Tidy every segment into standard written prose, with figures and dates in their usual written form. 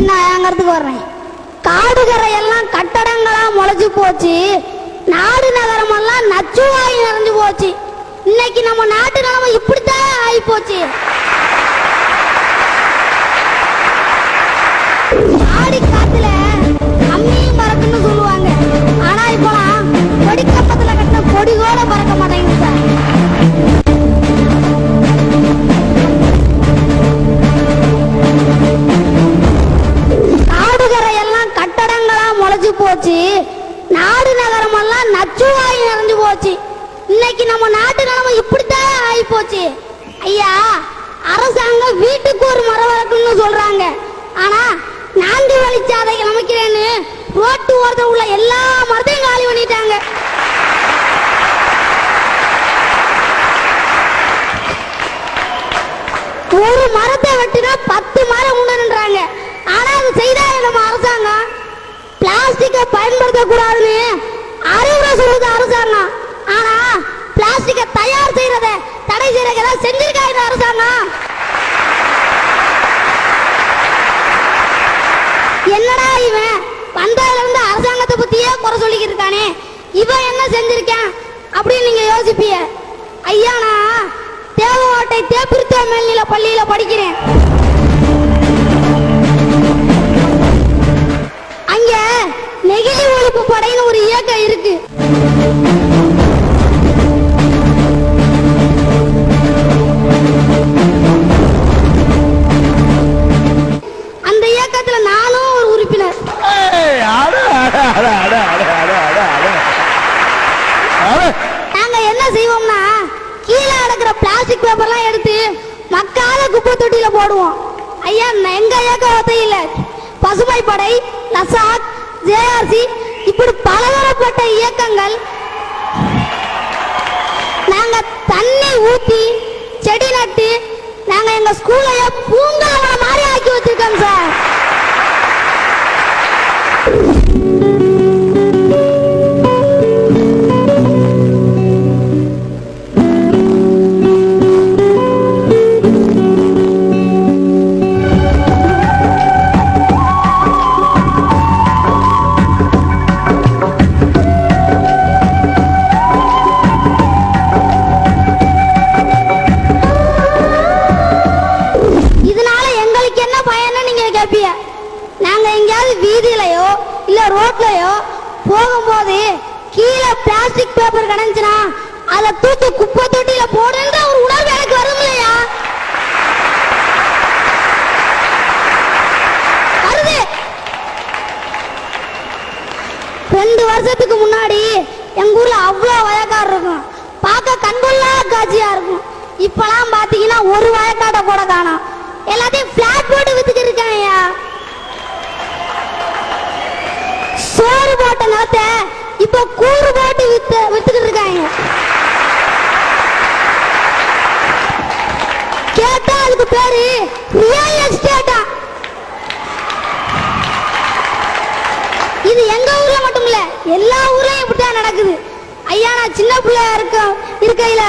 நான் ஏங்கறதுக்கு வர்றேன். காடுகரை எல்லாம் கட்டடங்களா முளைச்சு போச்சு, நாடு நகரம் எல்லாம் நச்சுவாய் நிறைஞ்சு போச்சு. இன்னைக்கு நம்ம நாட்டு நிலைமை இப்படித்தான் ஆகி போச்சு. ஆடி காத்துல அம்மியும் பறக்குன்னு சொல்லுவாங்க, ஆனா இப்போலாம் கொடி கம்பத்துல கட்டின கொடி கூட பறக்க மாட்டேங்குது சார். காடுகரை எல்லாம் கட்டடங்களா முளைச்சு போச்சு, நாடு நகரம் எல்லாம் நச்சுவாய் நிறைஞ்சு போச்சு. இன்னைக்கு நம்ம நாட்டு நிலைமை இப்படித்தான் ஆகி போச்சு. ஐயா, அரசாங்கம் வீட்டுக்கு ஒரு மரம் வளர்க்கணும்னு சொல்றாங்க, ஆனா 4 வழிச்சாலைகள் அமைக்கிறேன்னு ரோட்டு ஓரத்தில் உள்ள எல்லா மரத்தையும் காலி பண்ணிட்டாங்க. ஒரு மரத்தை வெட்டினா 10 மரம் உண்டுன்றாங்க. ஆனா அது செய்தா நம்ம அரசாங்கம் பிளாஸ்டிக்கை பயன்படுத்த கூடாதுன்னு அறிவுரை சொல்லுது அரசாங்கம். ஆனா பிளாஸ்டிக்கை தயார் செய்யறத தடை செய்யறத செஞ்சிருக்காங்க அரசாங்கம். என்னடா இவன் வந்ததுல இருந்து அரசாங்கத்தை பத்தியே குறை சொல்லிக்கிட்டு இருக்கானே, இவன் என்ன செஞ்சிருக்கான் அப்படின்னு நீங்க யோசிப்பீங்க. ஐயா, நான் தேவகோட்டை தேப்பிருத்த மேல்நில பள்ளியில படிக்கிறேன். அங்க நெகிழி ஒழிப்பு படைன்னு ஒரு இயக்கம் இருக்கு. அந்த இயக்கத்துல நானும் ஒரு உறுப்பினர். நாங்க என்ன செய்வோம்னா, கீழே அடக்கிற பிளாஸ்டிக் பேப்பர்லாம் எடுத்து மக்காத குப்பை தொட்டியில போடுவோம். ஐயா, எங்க இயக்கம் ஒத்தையில பசுமை படை, லசாக், ஜேஆர்சி இப்படி பலதரப்பட்ட இயக்கங்கள் நாங்க தண்ணி ஊத்தி செடி நட்டு நாங்க எங்க ஸ்கூல்ல பூங்காவன மாதிரி ஆக்கி வச்சிருக்கோம் சார். நாங்க எங்கேயாவது வீதியிலையோ இல்ல ரோட்லயோ போகும்போது கீழே பிளாஸ்டிக் பேப்பர் கிடைச்சுனா அதை தூக்கி குப்பை தொட்டியில போடுன்ற ஒரு உணர்வு எனக்கு வரும் இல்லையா? வருது. 2 வருஷத்துக்கு முன்னாடி எங்க ஊர்ல அவ்வளவு வயக்காடு இருக்கும், பார்க்க கண்கொள்ளா காட்சியா இருக்கும். இப்பெல்லாம் பாத்தீங்கன்னா ஒரு வயக்காட்டை கூட காணோம், எல்லாத்தையும் பிளாட் போட்டு வித்துக்கிட்டு இருக்காங்க. சோறு போட்ட நிலத்தை இப்ப கூறு போட்டு வித்துக்கிட்டு இருக்காங்க. கேட்டா அதுக்கு பேரு ரியல் எஸ்டேட்டா. இது எங்க ஊர்ல மட்டும் இல்ல, எல்லா ஊர்லயும் இப்படித்தான் நடக்குது. ஐயா, நான் சின்ன பிள்ளையா இருக்கையில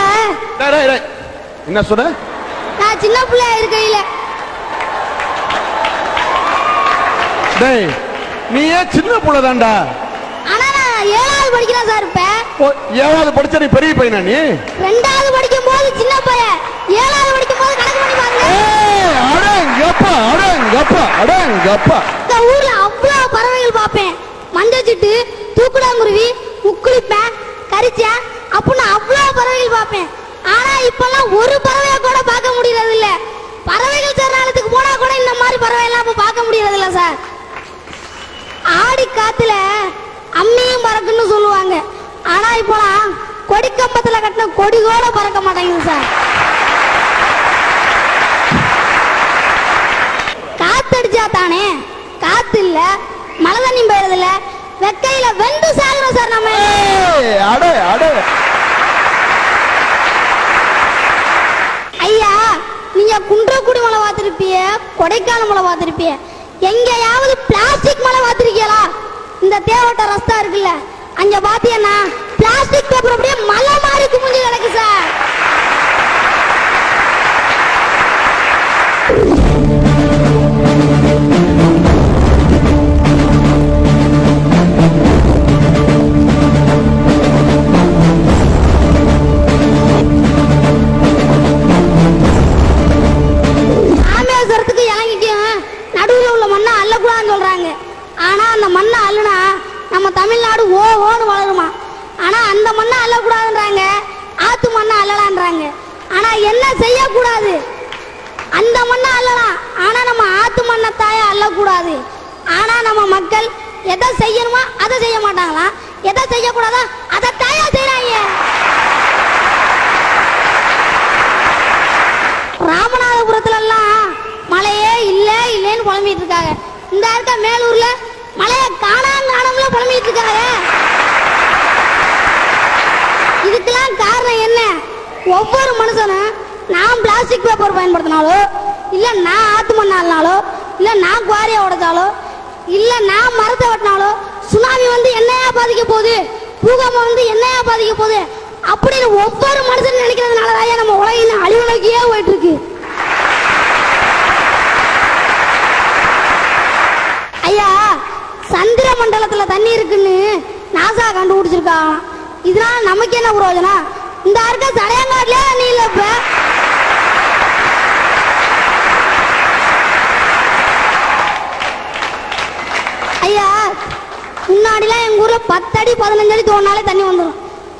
என்ன சொல்ற? நான் சின்ன பிள்ளையா இருக்கையில நீ ஏன் சின்ன புள்ள தான்டா? ஆனா நான் 7வது படிக்கிறேன் சார். இப்ப 7வது படிச்ச நீ பெரிய பையனா? நீ 2வது படிக்கும் போது சின்ன பையன், 7வது படிக்கும் போது கணக்கு பண்ணி பாருங்க. இந்த ஊர்ல அவ்வளவு பறவைகள் பார்ப்பேன். மஞ்சச்சிட்டு, தூக்குடாங்குருவி, முக்குளிப்பேன், கரிச்சா அப்படின்னு அவ்வளவு பறவைகள் பார்ப்பேன். ஆனா இப்பெல்லாம் ஒரு பறவையை கூட பார்க்க முடியறது இல்ல. பறவைகள் சரணாலயத்துக்கு போனா கூட இந்த மாதிரி பறவை எல்லாம் பார்க்க முடியறது இல்ல சார். ஆடி காத்துல அம்மியும் பறக்குன்னு சொல்லுவாங்க, ஆனா இப்போலாம் கொடி கம்பத்துல கட்டின கொடி கூட பறக்க மாட்டேங்குது சார். காத்தடிச்சா தானே, காத்து இல்ல, மழை தண்ணி பெய்யறது இல்ல, வெக்கையில வெந்து சாகுறோம் சார் நம்ம. ஐயா, நீங்க குன்றக்குடி மலை பார்த்திருப்பிய, கொடைக்கானல் மலை பார்த்திருப்பிய, எங்கேயாவது பிளாஸ்டிக் மலை பார்த்திருக்கீங்களா? இந்த தேவட்ட ரஸ்தா இருக்குல்ல, அங்க பாத்தீங்கன்னா பிளாஸ்டிக் பேப்பர் அப்படியே மலை மாதிரி குமிஞ்சு கிடக்கு சார். வாழக்கூடாது. ஆனா நம்ம மக்கள் எதை செய்யணுமா அதை செய்ய மாட்டாங்களா, எதை செய்யக்கூடாதா அதை தயார் செய்யறாங்க. ராமநாதபுரத்துல எல்லாம் மழையே இல்லைன்னு புலம்பிட்டு இருக்காங்க. இந்த இருக்க மேலூர்ல மழையை காணாமல புலம்பிட்டு இருக்காங்க. இதுக்கெல்லாம் காரணம் என்ன? ஒவ்வொரு மனுஷனும் நான் பிளாஸ்டிக் பேப்பர் பயன்படுத்தினாலோ, இல்ல நான் ஆத்து மண்ணாலோ, இல்ல நான் குவாரியை உடைச்சாலோ, இல்ல நான் மரத்தை வெட்டினாலோ சுனாமி வந்து என்னையா பாதிக்க போகுது, பூகம்பம் வந்து என்னையா பாதிக்க போகுது அப்படின்னு ஒவ்வொரு மனுஷனும் நினைக்கிறதுனாலதான் நம்ம உலகின் அழிவு நோக்கியே போயிட்டு இருக்கு. ஐயா, சந்திர மண்டலத்துல தண்ணி இருக்குன்னு நாசா கண்டுபிடிச்சிருக்காங்க. இதனால நமக்கு என்ன பிரயோஜனம்? இந்த இருக்க சடையங்காட்டிலே தண்ணி இல்ல. இப்ப ஐயா, முன்னாடிலாம் எங்க ஊர்ல 10 அடி 15 அடி தோணாலே தண்ணி வந்துடும்.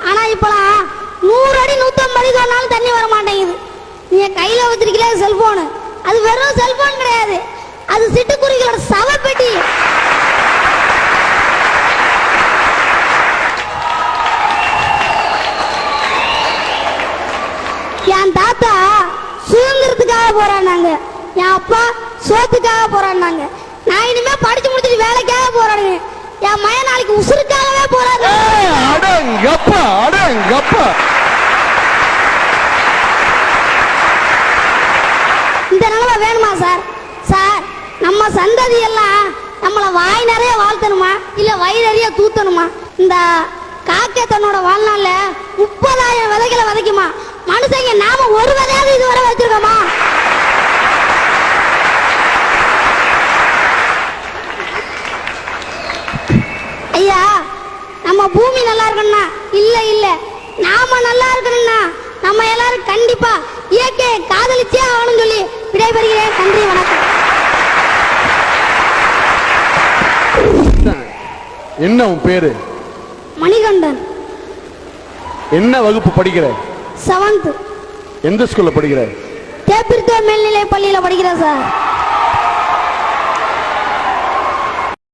ஆனா இப்பெல்லாம் 100 அடி 150 அடி தோணாலும் தண்ணி வர மாட்டேங்குது. நீங்க கையில வச்சிருக்கீங்களா செல்போனு, அது வெறும் செல்போன் கிடையாது, அது சிட்டுக்குருவிகளோட சவப்பெட்டி. என் தாத்தா சுதந்திரத்துக்காக போராடினாங்க, என் அப்பா சோத்துக்காக போராடினாங்க, நான் இனிமே படிச்சு முடிச்சுட்டு வேலைக்காக போராடுவேன், என் மகன் நாளைக்கு உசுருக்காகவே போராடுறேன். இந்த நிலைமை வேணுமா சார்? சார், நம்ம சந்ததி எல்லாம் நம்மள வாய் நிறைய வாழ்த்தணுமா இல்ல வயிறு நிறைய தூத்தணுமா? இந்த காக்கை தன்னோட வாழ்நாள்ல 30,000 விதைகளை விதைக்குமா? மனுஷங்க நாம ஒரு விதையாவது இதுவரை வச்சிருக்கோமா? ஐயா, நம்ம பூமி நல்லா இருக்கணும்னா இல்ல நாம நல்லா இருக்கணும்னா நம்ம எல்லாரும் கண்டிப்பா இயற்கையை காதலிச்சே ஆகணும்னு சொல்லி விடைபெறுகிறேன். நன்றி, வணக்கம். என்ன உன் பேரு? மணிகண்டன். என்ன வகுப்பு படிக்கிற? 7th. எந்த ஸ்கூல்ல படிக்கிற? தேப்பிர்த்தோ மேல்நிலை பள்ளியில படிக்கிறேன் சார்.